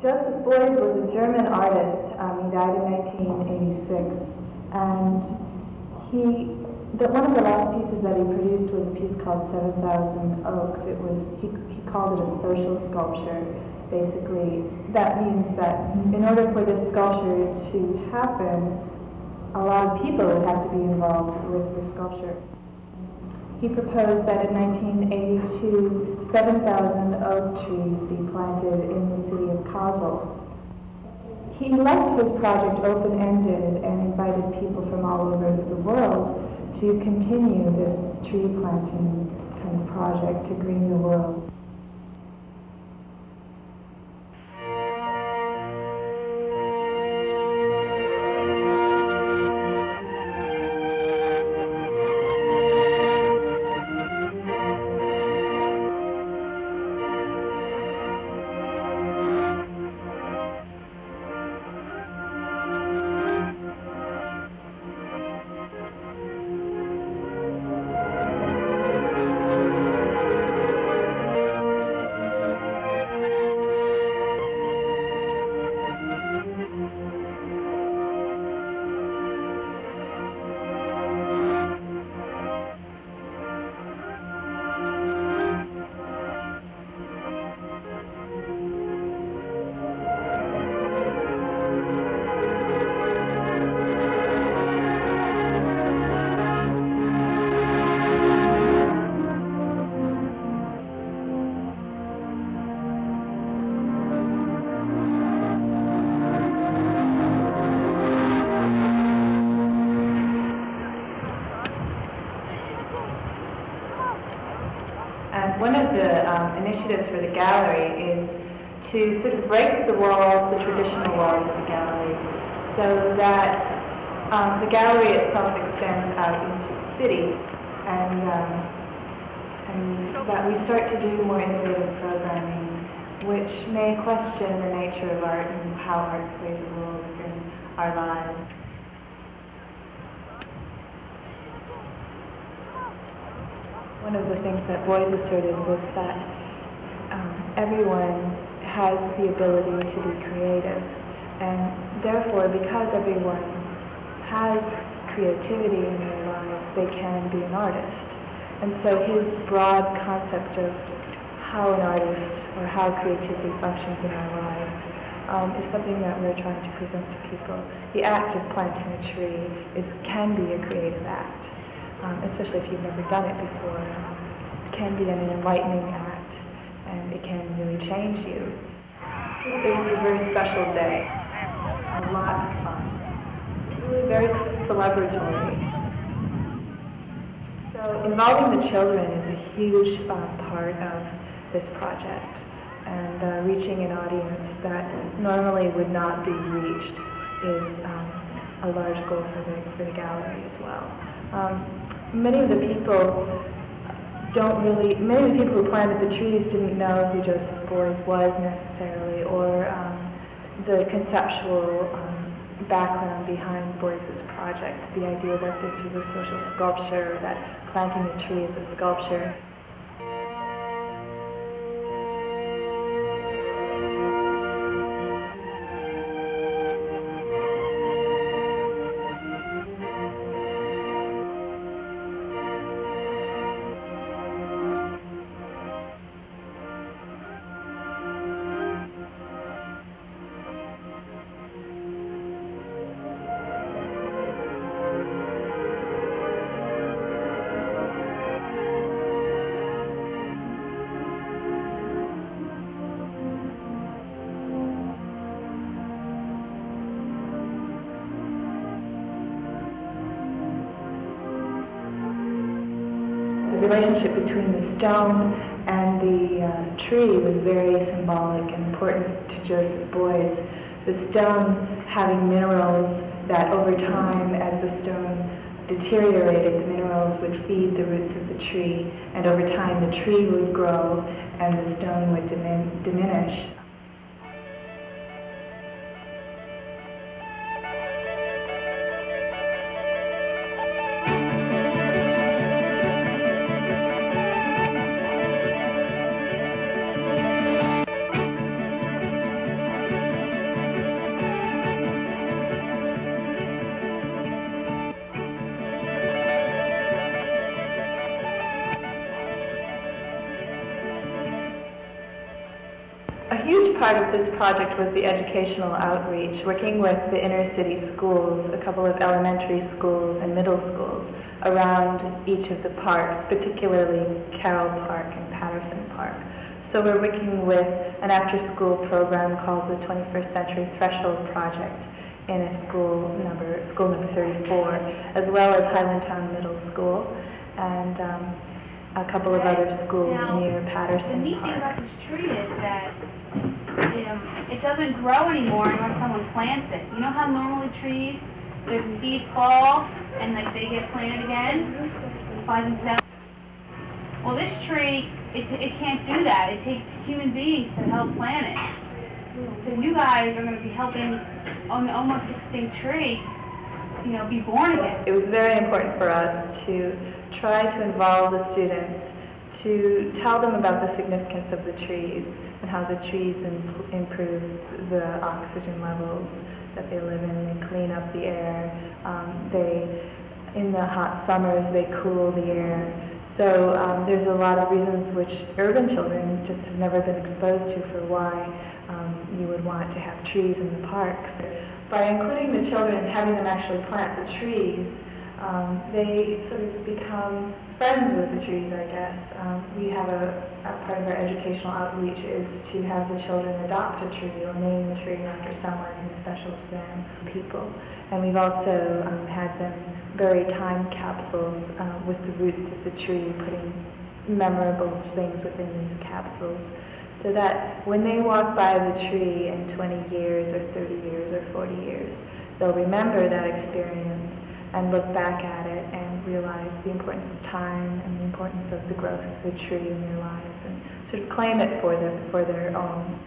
Joseph Beuys was a German artist. He died in 1986, and one of the last pieces that he produced was a piece called 7,000 Oaks. He called it a social sculpture. Basically, that means that in order for this sculpture to happen, a lot of people would have to be involved with the sculpture. He proposed that in 1982, 7,000 oak trees be planted in the city of Carroll. He left his project open-ended and invited people from all over the world to continue this tree planting kind of project to green the world. One of the initiatives for the gallery is to sort of break the walls, the traditional walls of the gallery, so that the gallery itself extends out into the city, and that we start to do more innovative programming, which may question the nature of art and how art plays a role within our lives. One of the things that Beuys asserted was that everyone has the ability to be creative, and therefore, because everyone has creativity in their lives, they can be an artist. And so his broad concept of how an artist or how creativity functions in our lives is something that we're trying to present to people. The act of planting a tree can be a creative act. Especially if you've never done it before. It can be an enlightening act, and it can really change you. It was a very special day, a lot of fun, really very celebratory. So involving the children is a huge part of this project, and reaching an audience that normally would not be reached is a large goal for the gallery as well. Many of the people who planted the trees didn't know who Joseph Beuys was necessarily, or the conceptual background behind Beuys's project, the idea that this is a social sculpture, that planting a tree is a sculpture. The relationship between the stone and the tree was very symbolic and important to Joseph Beuys. The stone having minerals that over time, as the stone deteriorated, the minerals would feed the roots of the tree, and over time the tree would grow and the stone would diminish. A huge part of this project was the educational outreach, working with the inner city schools, a couple of elementary schools and middle schools around each of the parks, particularly Carroll Park and Patterson Park. So we're working with an after-school program called the 21st Century Threshold Project in a school number 34, as well as Highlandtown Middle School and a couple of other schools near Patterson Park. The neat thing about this tree is that it doesn't grow anymore unless someone plants it. You know how normally trees, their seeds fall and like they get planted again by themselves? Well, this tree, it can't do that. It takes human beings to help plant it. So you guys are going to be helping an almost extinct tree, be born again. It was very important for us to try to involve the students, to tell them about the significance of the trees and how the trees improve the oxygen levels that they live in. They clean up the air. In the hot summers, they cool the air. So there's a lot of reasons which urban children just have never been exposed to for why you would want to have trees in the parks. By including the children and having them actually plant the trees, they sort of become friends with the trees, I guess. We have a part of our educational outreach is to have the children adopt a tree or name the tree after someone who's special to them, people. And we've also had them bury time capsules with the roots of the tree, putting memorable things within these capsules, so that when they walk by the tree in 20 years or 30 years or 40 years, they'll remember that experience and look back at it and realize the importance of time and the importance of the growth of the tree in their lives and sort of claim it for their own.